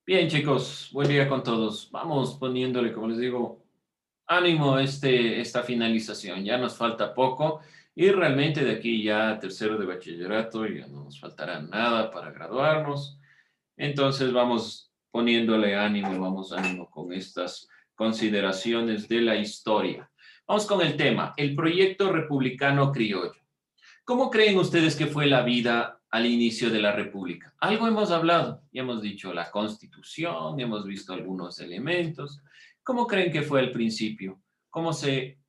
Bien, chicos, buen día con todos. Vamos poniéndole, como les digo, ánimo a esta finalización. Ya nos falta poco y realmente de aquí ya a tercero de bachillerato ya no nos faltará nada para graduarnos. Entonces vamos poniéndole ánimo, vamos ánimo con estas consideraciones de la historia. Vamos con el tema, el proyecto republicano criollo. ¿Cómo creen ustedes que fue la vida al inicio de la República? Algo hemos hablado, y hemos dicho la Constitución, hemos visto algunos elementos. ¿Cómo creen que fue al principio? ¿Cómo se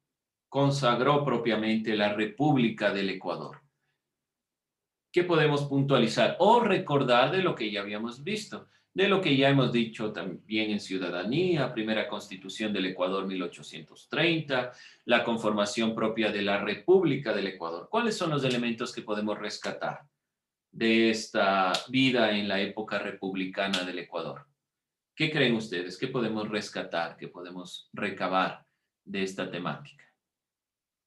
consagró propiamente la República del Ecuador? ¿Qué podemos puntualizar o recordar de lo que ya habíamos visto? De lo que ya hemos dicho también en Ciudadanía, primera Constitución del Ecuador 1830, la conformación propia de la República del Ecuador. ¿Cuáles son los elementos que podemos rescatar de esta vida en la época republicana del Ecuador? ¿Qué creen ustedes? ¿Qué podemos rescatar? ¿Qué podemos recabar de esta temática?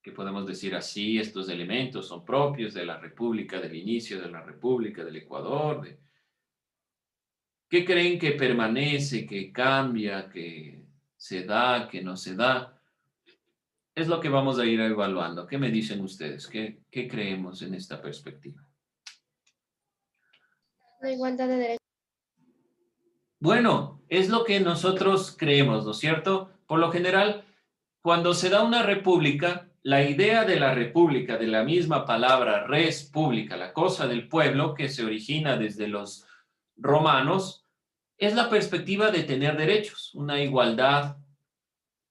¿Qué podemos decir así? Estos elementos son propios de la República, del inicio de la República del Ecuador. ¿Qué creen que permanece, que cambia, que se da, que no se da? Es lo que vamos a ir evaluando. ¿Qué me dicen ustedes? ¿Qué creemos en esta perspectiva? La igualdad de derechos. Bueno, es lo que nosotros creemos, ¿no es cierto? Por lo general, cuando se da una república, la idea de la república, de la misma palabra res pública, la cosa del pueblo, que se origina desde los romanos, es la perspectiva de tener derechos, una igualdad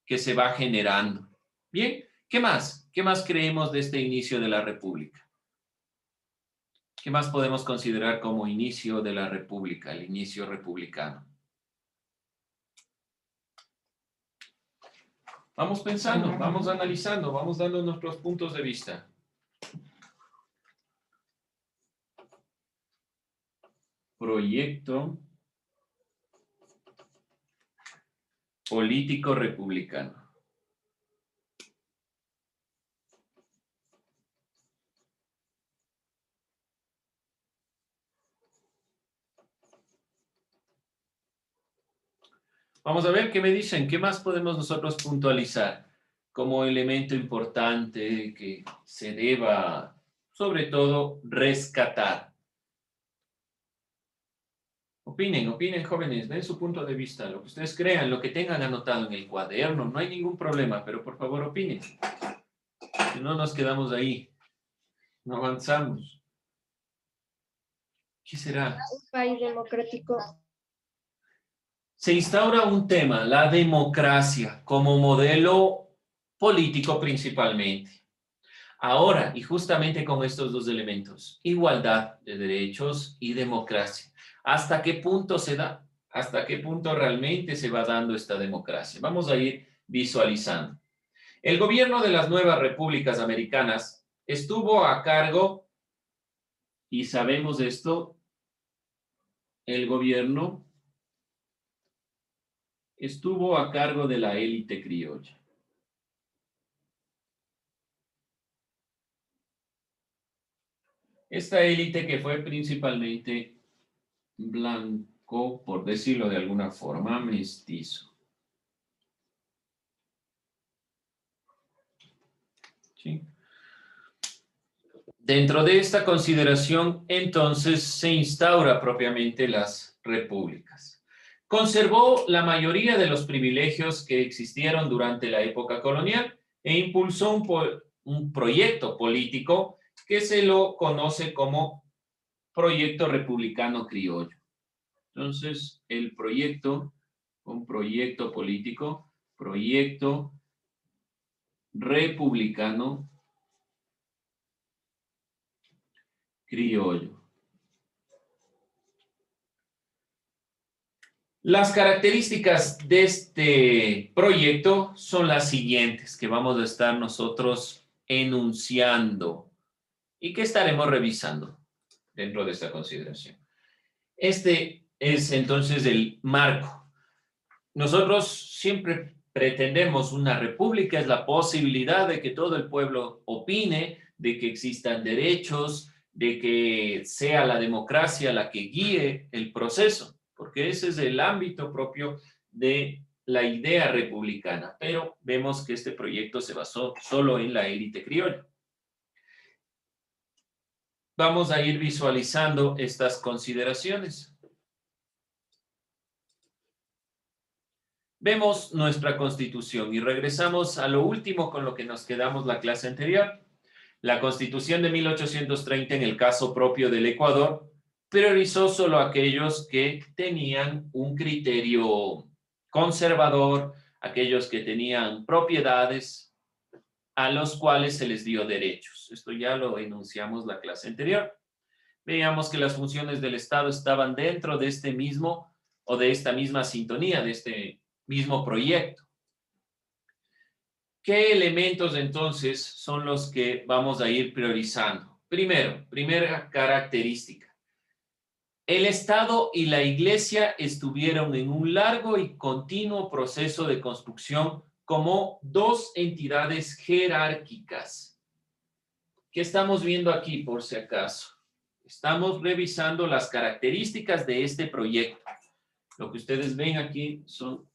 que se va generando. Bien, ¿qué más? ¿Qué más creemos de este inicio de la república? ¿Qué más podemos considerar como inicio de la república, el inicio republicano? Vamos pensando, vamos analizando, vamos dando nuestros puntos de vista. Proyecto político republicano. Vamos a ver qué me dicen, qué más podemos nosotros puntualizar como elemento importante que se deba, sobre todo, rescatar. Opinen, opinen, jóvenes, den su punto de vista, lo que ustedes crean, lo que tengan anotado en el cuaderno, no hay ningún problema, pero por favor opinen. Si no nos quedamos ahí, no avanzamos. ¿Qué será? Un país democrático. Se instaura un tema, la democracia, como modelo político principalmente. Ahora, y justamente con estos dos elementos, igualdad de derechos y democracia. ¿Hasta qué punto se da? ¿Hasta qué punto realmente se va dando esta democracia? Vamos a ir visualizando. El gobierno de las nuevas repúblicas americanas estuvo a cargo, y sabemos esto, el gobierno estuvo a cargo de la élite criolla. Esta élite que fue principalmente blanco, por decirlo de alguna forma, mestizo. ¿Sí? Dentro de esta consideración, entonces, se instaura propiamente las repúblicas. Conservó la mayoría de los privilegios que existieron durante la época colonial e impulsó un proyecto político que se lo conoce como Proyecto Republicano Criollo. Entonces, el proyecto, un proyecto político, proyecto republicano criollo. Las características de este proyecto son las siguientes que vamos a estar nosotros enunciando y que estaremos revisando dentro de esta consideración. Este es entonces el marco. Nosotros siempre pretendemos una república, es la posibilidad de que todo el pueblo opine, de que existan derechos, de que sea la democracia la que guíe el proceso. porque ese es el ámbito propio de la idea republicana, pero vemos que este proyecto se basó solo en la élite criolla. Vamos a ir visualizando estas consideraciones. Vemos nuestra Constitución y regresamos a lo último con lo que nos quedamos la clase anterior. La Constitución de 1830, en el caso propio del Ecuador, priorizó solo a aquellos que tenían un criterio conservador, aquellos que tenían propiedades a los cuales se les dio derechos. Esto ya lo enunciamos la clase anterior. Veíamos que las funciones del Estado estaban dentro de este mismo o de esta misma sintonía, de este mismo proyecto. ¿Qué elementos entonces son los que vamos a ir priorizando? Primera característica. El Estado y la Iglesia estuvieron en un largo y continuo proceso de construcción como dos entidades jerárquicas. ¿Qué estamos viendo aquí, por si acaso? Estamos revisando las características de este proyecto. Lo que ustedes ven aquí son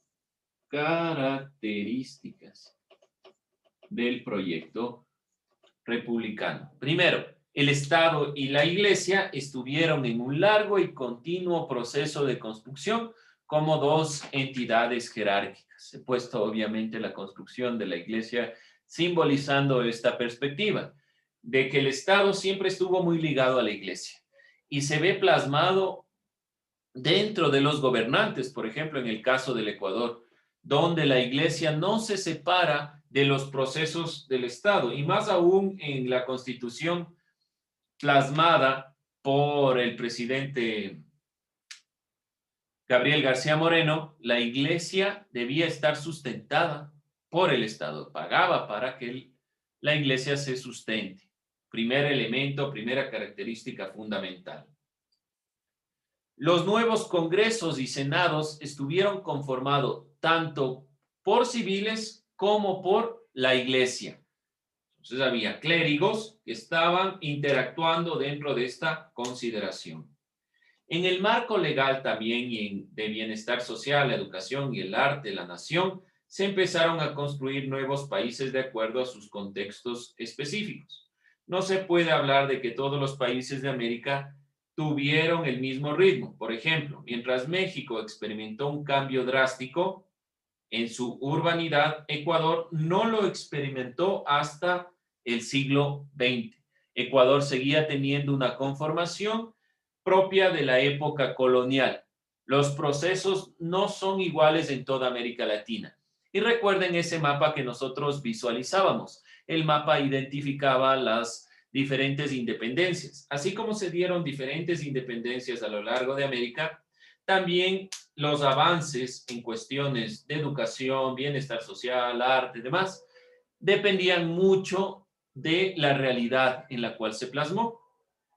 características del proyecto republicano. Primero, el Estado y la Iglesia estuvieron en un largo y continuo proceso de construcción como dos entidades jerárquicas. He puesto obviamente la construcción de la Iglesia simbolizando esta perspectiva de que el Estado siempre estuvo muy ligado a la Iglesia y se ve plasmado dentro de los gobernantes, por ejemplo, en el caso del Ecuador, donde la Iglesia no se separa de los procesos del Estado, y más aún en la Constitución plasmada por el presidente Gabriel García Moreno, la Iglesia debía estar sustentada por el Estado, pagaba para que la Iglesia se sustente. Primer elemento, primera característica fundamental. Los nuevos congresos y senados estuvieron conformados tanto por civiles como por la Iglesia. Entonces había clérigos que estaban interactuando dentro de esta consideración. En el marco legal también y de bienestar social, la educación y el arte, la nación, se empezaron a construir nuevos países de acuerdo a sus contextos específicos. No se puede hablar de que todos los países de América tuvieron el mismo ritmo. Por ejemplo, mientras México experimentó un cambio drástico en su urbanidad, Ecuador no lo experimentó hasta el siglo XX. Ecuador seguía teniendo una conformación propia de la época colonial. Los procesos no son iguales en toda América Latina. Y recuerden ese mapa que nosotros visualizábamos. El mapa identificaba las diferentes independencias. Así como se dieron diferentes independencias a lo largo de América, también los avances en cuestiones de educación, bienestar social, arte y demás, dependían mucho de la realidad en la cual se plasmó.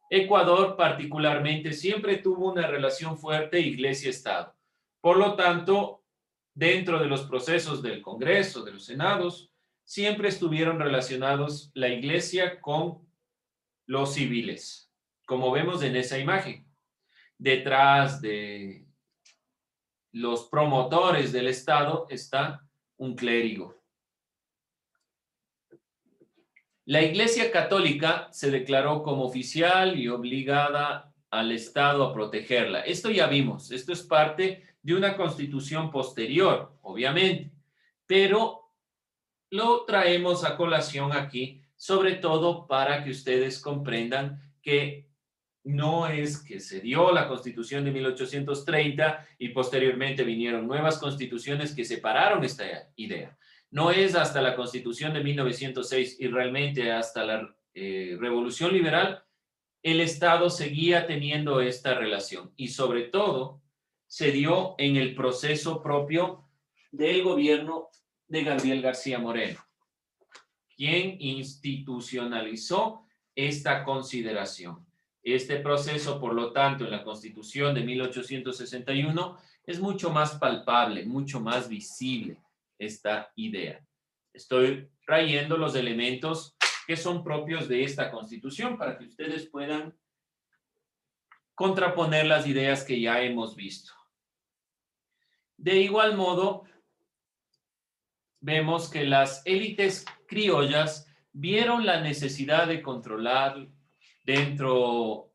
Ecuador particularmente siempre tuvo una relación fuerte iglesia-estado. Por lo tanto, dentro de los procesos del Congreso, de los senados, siempre estuvieron relacionados la iglesia con los civiles, como vemos en esa imagen. Detrás de los promotores del Estado está un clérigo. La Iglesia Católica se declaró como oficial y obligada al Estado a protegerla. Esto ya vimos, esto es parte de una constitución posterior, obviamente, pero lo traemos a colación aquí, sobre todo para que ustedes comprendan que no es que se dio la Constitución de 1830 y posteriormente vinieron nuevas constituciones que separaron esta idea. No es hasta la Constitución de 1906 y realmente hasta la Revolución Liberal, el Estado seguía teniendo esta relación y sobre todo se dio en el proceso propio del gobierno de Gabriel García Moreno, quien institucionalizó esta consideración. Este proceso, por lo tanto, en la Constitución de 1861 es mucho más palpable, mucho más visible esta idea. Estoy trayendo los elementos que son propios de esta Constitución para que ustedes puedan contraponer las ideas que ya hemos visto. De igual modo, vemos que las élites criollas vieron la necesidad de controlar dentro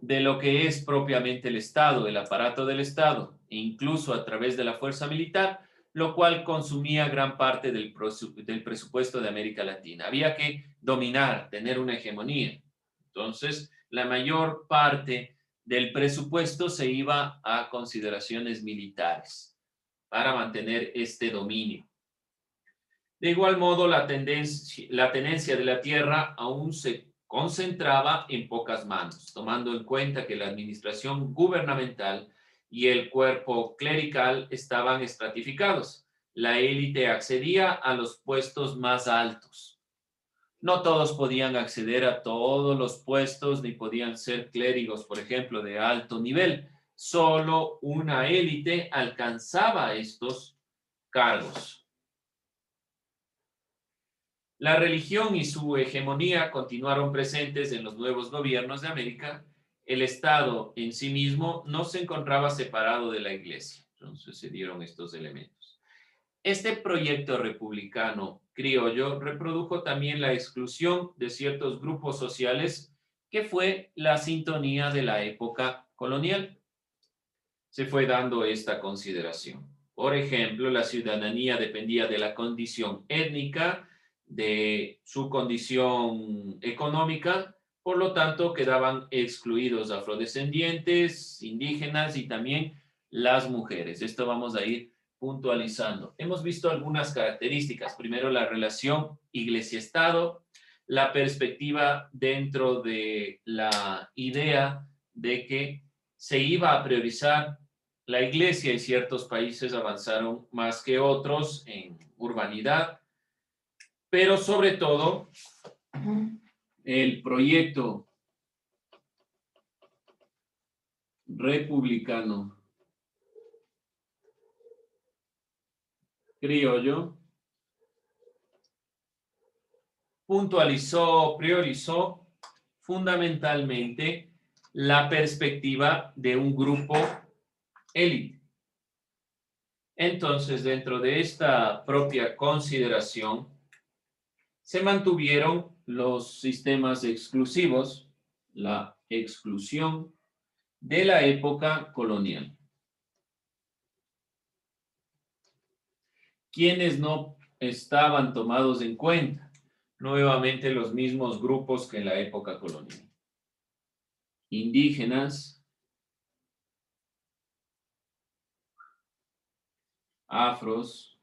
de lo que es propiamente el Estado, el aparato del Estado, e incluso a través de la fuerza militar, lo cual consumía gran parte del presupuesto de América Latina. Había que dominar, tener una hegemonía. Entonces, la mayor parte del presupuesto se iba a consideraciones militares para mantener este dominio. De igual modo, la tenencia de la tierra aún se concentraba en pocas manos, tomando en cuenta que la administración gubernamental y el cuerpo clerical estaban estratificados. La élite accedía a los puestos más altos. No todos podían acceder a todos los puestos ni podían ser clérigos, por ejemplo, de alto nivel. Solo una élite alcanzaba estos cargos. La religión y su hegemonía continuaron presentes en los nuevos gobiernos de América. El Estado en sí mismo no se encontraba separado de la Iglesia. Entonces se dieron estos elementos. Este proyecto republicano criollo reprodujo también la exclusión de ciertos grupos sociales, que fue la sintonía de la época colonial. Se fue dando esta consideración. Por ejemplo, la ciudadanía dependía de la condición étnica, de su condición económica, por lo tanto quedaban excluidos afrodescendientes, indígenas y también las mujeres. Esto vamos a ir puntualizando. Hemos visto algunas características. Primero, la relación iglesia-estado, la perspectiva dentro de la idea de que se iba a priorizar la iglesia, y ciertos países avanzaron más que otros en urbanidad, pero sobre todo el proyecto republicano criollo priorizó fundamentalmente la perspectiva de un grupo élite. Entonces, dentro de esta propia consideración, se mantuvieron los sistemas exclusivos, la exclusión de la época colonial. ¿Quiénes no estaban tomados en cuenta? Nuevamente los mismos grupos que en la época colonial. Indígenas, afros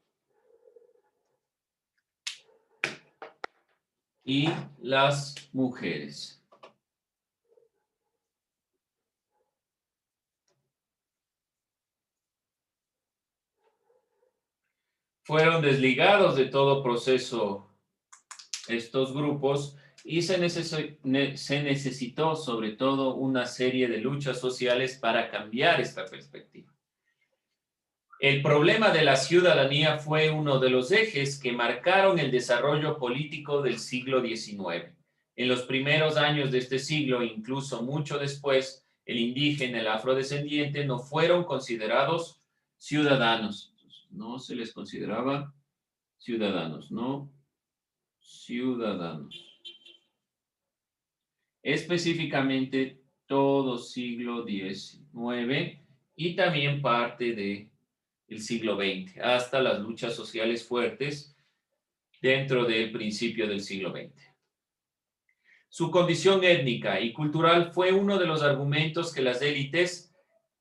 y las mujeres. Fueron desligados de todo proceso estos grupos y se necesitó sobre todo una serie de luchas sociales para cambiar esta perspectiva. El problema de la ciudadanía fue uno de los ejes que marcaron el desarrollo político del siglo XIX. En los primeros años de este siglo, incluso mucho después, el indígena, el afrodescendiente, no fueron considerados ciudadanos. No se les consideraba ciudadanos, no ciudadanos. Específicamente todo siglo XIX y también parte del siglo XX, hasta las luchas sociales fuertes dentro del principio del siglo XX. Su condición étnica y cultural fue uno de los argumentos que las élites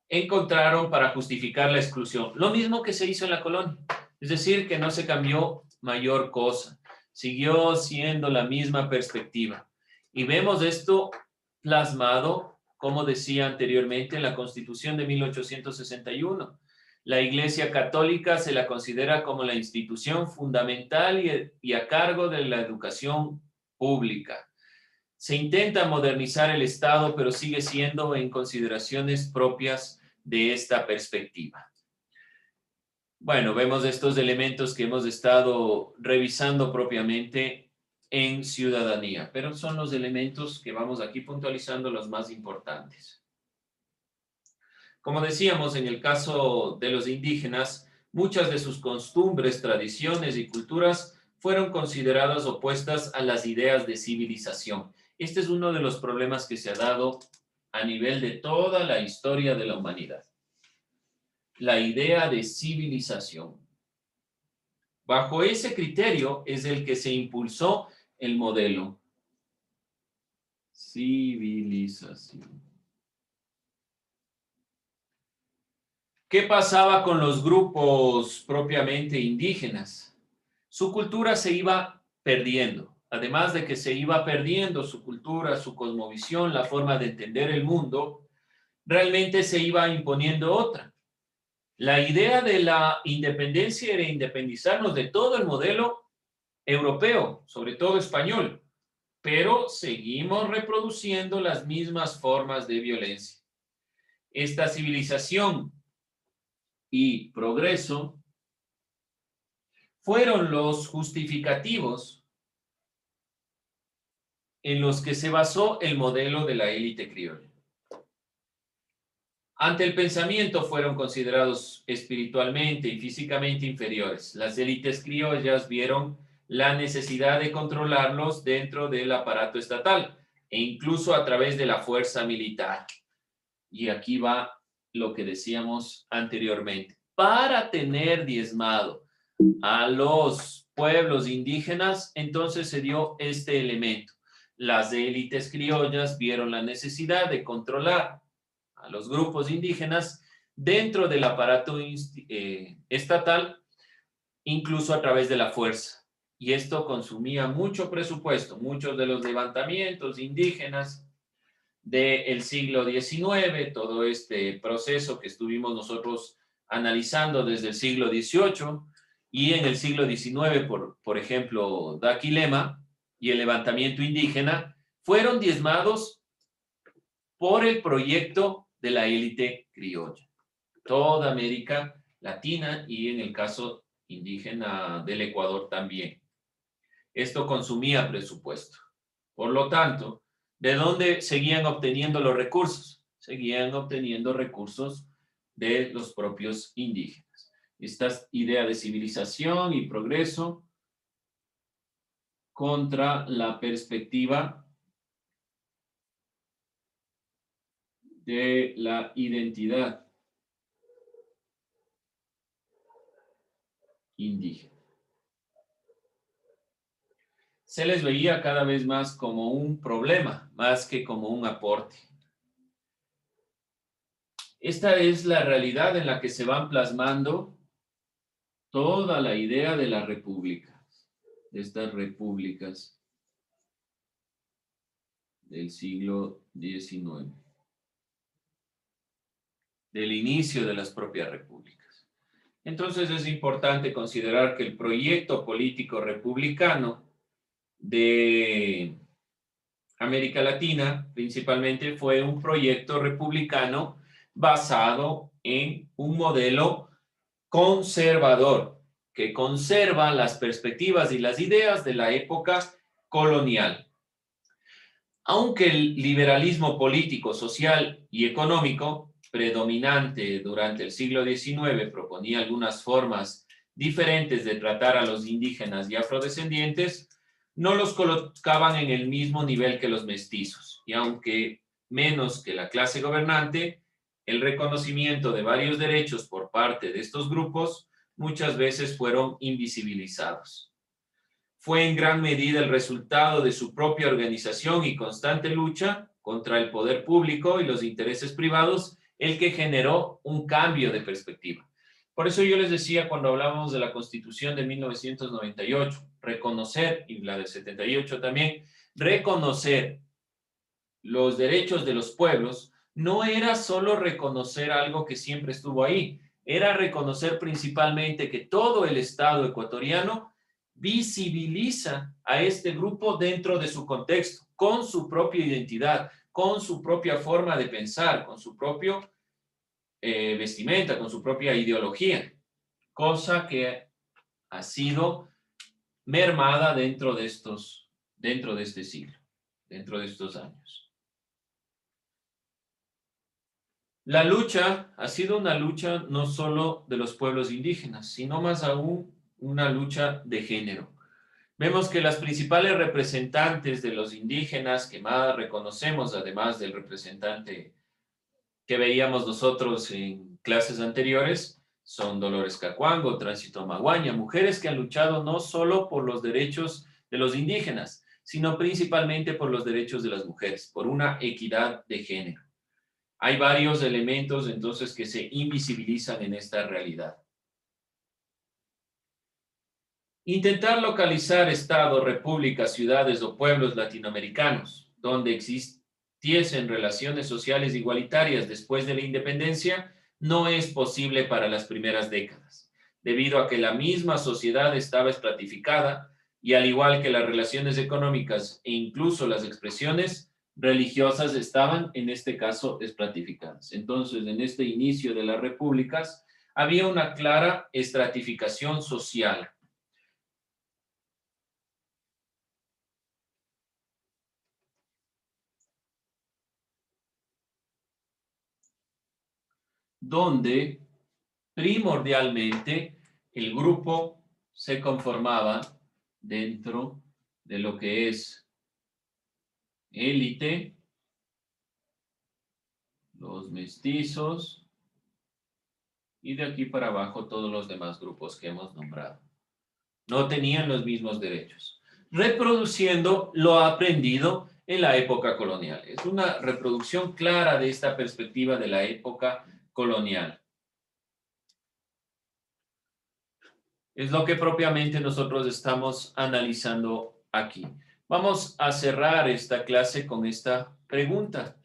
encontraron para justificar la exclusión. Lo mismo que se hizo en la colonia. Es decir, que no se cambió mayor cosa. Siguió siendo la misma perspectiva. Y vemos esto plasmado, como decía anteriormente, en la Constitución de 1861. La Iglesia Católica se la considera como la institución fundamental y a cargo de la educación pública. Se intenta modernizar el Estado, pero sigue siendo en consideraciones propias de esta perspectiva. Bueno, vemos estos elementos que hemos estado revisando propiamente en ciudadanía, pero son los elementos que vamos aquí puntualizando los más importantes. Como decíamos, en el caso de los indígenas, muchas de sus costumbres, tradiciones y culturas fueron consideradas opuestas a las ideas de civilización. Este es uno de los problemas que se ha dado a nivel de toda la historia de la humanidad. La idea de civilización. Bajo ese criterio es el que se impulsó el modelo. Civilización. ¿Qué pasaba con los grupos propiamente indígenas? Su cultura se iba perdiendo. Además de que se iba perdiendo su cultura, su cosmovisión, la forma de entender el mundo, realmente se iba imponiendo otra. La idea de la independencia era independizarnos de todo el modelo europeo, sobre todo español, pero seguimos reproduciendo las mismas formas de violencia. Esta civilización y progreso fueron los justificativos en los que se basó el modelo de la élite criolla. Ante el pensamiento fueron considerados espiritualmente y físicamente inferiores. Las élites criollas vieron la necesidad de controlarlos dentro del aparato estatal e incluso a través de la fuerza militar. Y aquí va lo que decíamos anteriormente. Para tener diezmado a los pueblos indígenas, entonces se dio este elemento. Las élites criollas vieron la necesidad de controlar a los grupos indígenas dentro del aparato estatal, incluso a través de la fuerza. Y esto consumía mucho presupuesto. Muchos de los levantamientos indígenas del siglo XIX, todo este proceso que estuvimos nosotros analizando desde el siglo XVIII y en el siglo XIX, por ejemplo, Daquilema y el levantamiento indígena, fueron diezmados por el proyecto de la élite criolla. Toda América Latina y en el caso indígena del Ecuador también. Esto consumía presupuesto. Por lo tanto, ¿de dónde seguían obteniendo los recursos? Seguían obteniendo recursos de los propios indígenas. Esta idea de civilización y progreso contra la perspectiva de la identidad indígena. Se les veía cada vez más como un problema, más que como un aporte. Esta es la realidad en la que se van plasmando toda la idea de la república, de estas repúblicas del siglo XIX, del inicio de las propias repúblicas. Entonces es importante considerar que el proyecto político republicano de América Latina principalmente fue un proyecto republicano basado en un modelo conservador que conserva las perspectivas y las ideas de la época colonial. Aunque el liberalismo político, social y económico predominante durante el siglo XIX proponía algunas formas diferentes de tratar a los indígenas y afrodescendientes, no los colocaban en el mismo nivel que los mestizos. Y aunque menos que la clase gobernante, el reconocimiento de varios derechos por parte de estos grupos muchas veces fueron invisibilizados. Fue en gran medida el resultado de su propia organización y constante lucha contra el poder público y los intereses privados el que generó un cambio de perspectiva. Por eso yo les decía cuando hablábamos de la Constitución de 1998, reconocer, y la del 78 también, reconocer los derechos de los pueblos no era solo reconocer algo que siempre estuvo ahí, era reconocer principalmente que todo el Estado ecuatoriano visibiliza a este grupo dentro de su contexto, con su propia identidad, con su propia forma de pensar, con su propio vestimenta, con su propia ideología, cosa que ha sido mermada dentro de este siglo, dentro de estos años. La lucha ha sido una lucha no solo de los pueblos indígenas, sino más aún una lucha de género. Vemos que las principales representantes de los indígenas que más reconocemos, además del representante que veíamos nosotros en clases anteriores, son Dolores Cacuango, Tránsito Maguaña, mujeres que han luchado no solo por los derechos de los indígenas, sino principalmente por los derechos de las mujeres, por una equidad de género. Hay varios elementos entonces que se invisibilizan en esta realidad. Intentar localizar estados, repúblicas, ciudades o pueblos latinoamericanos donde existiesen relaciones sociales igualitarias después de la independencia no es posible para las primeras décadas, debido a que la misma sociedad estaba estratificada y al igual que las relaciones económicas e incluso las expresiones religiosas estaban en este caso estratificadas. Entonces, en este inicio de las repúblicas había una clara estratificación social. Donde primordialmente el grupo se conformaba dentro de lo que es élite, los mestizos y de aquí para abajo todos los demás grupos que hemos nombrado. No tenían los mismos derechos, reproduciendo lo aprendido en la época colonial. Es una reproducción clara de esta perspectiva de la época colonial. Es lo que propiamente nosotros estamos analizando aquí. Vamos a cerrar esta clase con esta pregunta.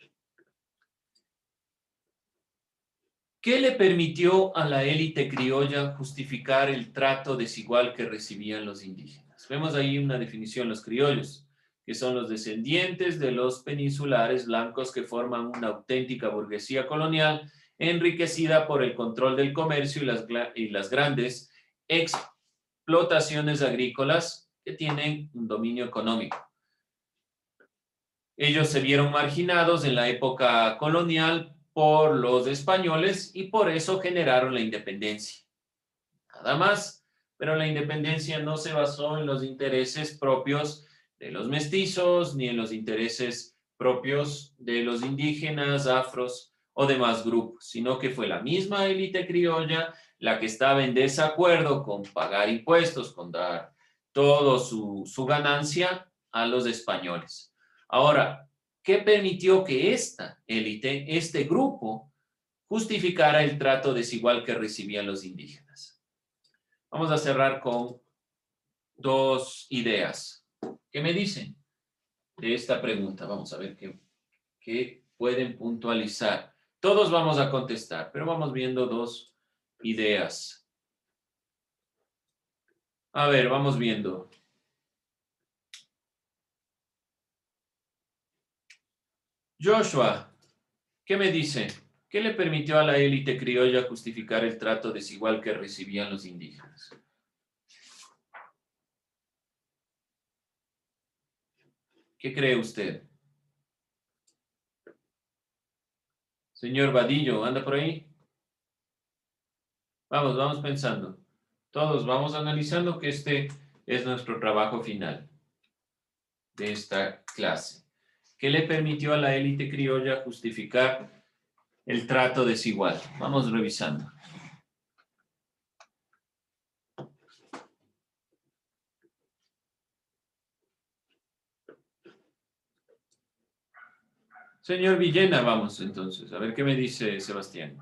¿Qué le permitió a la élite criolla justificar el trato desigual que recibían los indígenas? Vemos ahí una definición, los criollos, que son los descendientes de los peninsulares blancos que forman una auténtica burguesía colonial enriquecida por el control del comercio y las grandes explotaciones agrícolas que tienen un dominio económico. Ellos se vieron marginados en la época colonial por los españoles y por eso generaron la independencia. Nada más, pero la independencia no se basó en los intereses propios de los mestizos ni en los intereses propios de los indígenas, afros o demás grupos, sino que fue la misma élite criolla la que estaba en desacuerdo con pagar impuestos, con dar toda su ganancia a los españoles. Ahora, ¿qué permitió que esta élite, este grupo, justificara el trato desigual que recibían los indígenas? Vamos a cerrar con dos ideas. ¿Qué me dicen de esta pregunta? Vamos a ver qué pueden puntualizar. Todos vamos a contestar, pero vamos viendo dos ideas. A ver, vamos viendo. Joshua, ¿qué me dice? ¿Qué le permitió a la élite criolla justificar el trato desigual que recibían los indígenas? ¿Qué cree usted? Señor Vadillo, ¿anda por ahí? Vamos pensando. Todos vamos analizando que este es nuestro trabajo final de esta clase. ¿Qué le permitió a la élite criolla justificar el trato desigual? Vamos revisando. Señor Villena, vamos entonces, a ver qué me dice Sebastián.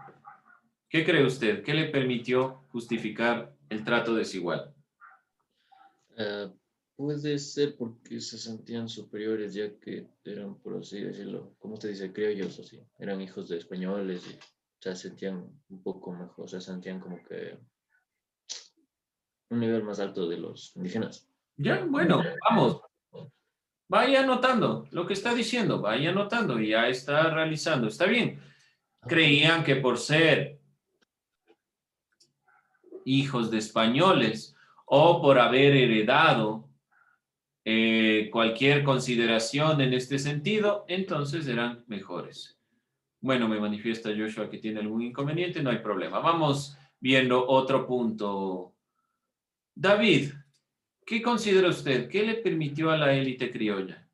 ¿Qué cree usted? ¿Qué le permitió justificar el trato desigual? Puede ser porque se sentían superiores, ya que eran, por así decirlo, como usted dice, criollos, así, eran hijos de españoles y se sentían un poco mejor, se sentían como que un nivel más alto de los indígenas. Ya, bueno, vamos. Vaya anotando lo que está diciendo, vaya anotando, ya está realizando, está bien. Creían que por ser hijos de españoles o por haber heredado cualquier consideración en este sentido, entonces eran mejores. Bueno, me manifiesta Joshua que tiene algún inconveniente, no hay problema. Vamos viendo otro punto. David, ¿qué considera usted? ¿Qué le permitió a la élite criolla?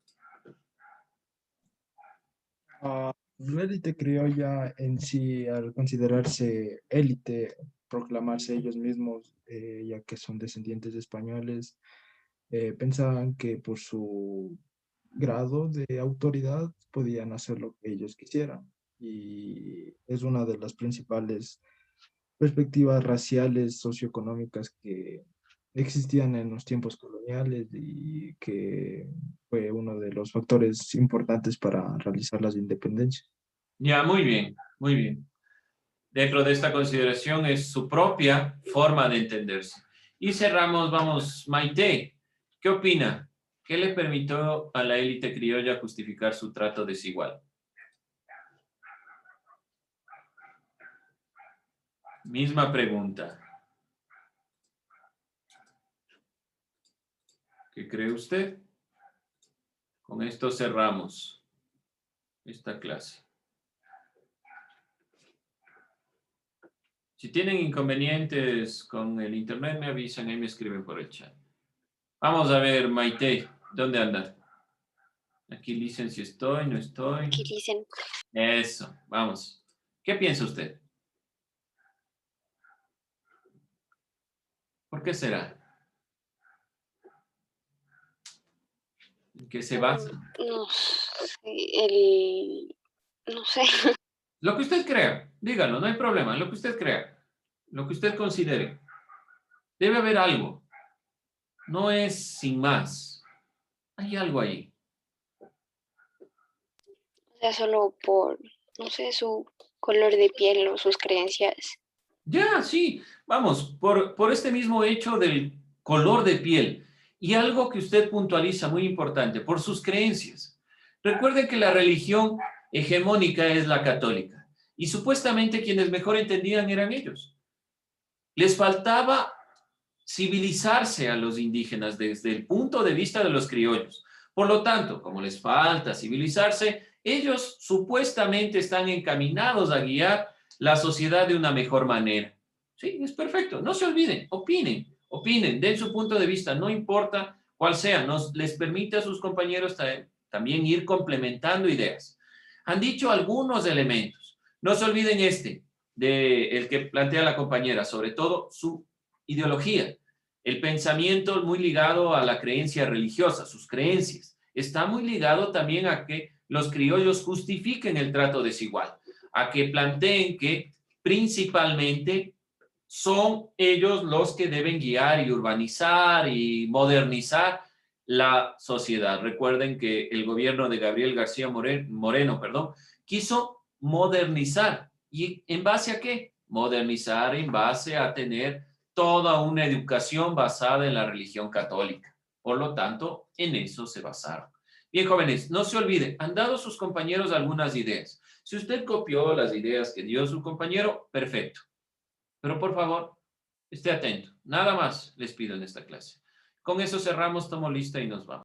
La élite criolla en sí, al considerarse élite, proclamarse ellos mismos, ya que son descendientes de españoles, pensaban que por su grado de autoridad podían hacer lo que ellos quisieran. Y es una de las principales perspectivas raciales, socioeconómicas que existían en los tiempos coloniales y que fue uno de los factores importantes para realizar las independencias. Ya, muy bien, muy bien. Dentro de esta consideración es su propia forma de entenderse. Y cerramos, vamos, Maite, ¿qué opina? ¿Qué le permitió a la élite criolla justificar su trato desigual? Misma pregunta. ¿Qué cree usted? Con esto cerramos esta clase. Si tienen inconvenientes con el internet, me avisan y me escriben por el chat. Vamos a ver, Maite, ¿dónde anda? Aquí dicen si estoy, no estoy. Aquí dicen, Eso, vamos. ¿Qué piensa usted? ¿Por qué será? ¿En qué se basa? no sé, no sé, Lo que usted crea, dígalo, no hay problema, lo que usted crea, lo que usted considere. Debe haber algo. No es sin más. Hay algo ahí. o sea, solo por, no sé, su color de piel o sus creencias. Ya, sí, vamos, por este mismo hecho del color de piel y algo que usted puntualiza muy importante, por sus creencias. Recuerde que la religión hegemónica es la católica y supuestamente quienes mejor entendían eran ellos. Les faltaba civilizarse a los indígenas desde el punto de vista de los criollos. Por lo tanto, como les falta civilizarse, ellos supuestamente están encaminados a guiar la sociedad de una mejor manera. Sí, es perfecto. No se olviden, opinen, den su punto de vista, no importa cuál sea, nos les permite a sus compañeros también ir complementando ideas. Han dicho algunos elementos. No se olviden el que plantea la compañera, sobre todo su ideología, el pensamiento muy ligado a la creencia religiosa, sus creencias. Está muy ligado también a que los criollos justifiquen el trato desigual, a que planteen que principalmente son ellos los que deben guiar y urbanizar y modernizar la sociedad. Recuerden que el gobierno de Gabriel García Moreno, quiso modernizar. ¿Y en base a qué? Modernizar en base a tener toda una educación basada en la religión católica. Por lo tanto, en eso se basaron. Bien, jóvenes, no se olviden, han dado sus compañeros algunas ideas. Si usted copió las ideas que dio su compañero, perfecto. Pero por favor, esté atento. Nada más les pido en esta clase. Con eso cerramos, tomo lista y nos vamos.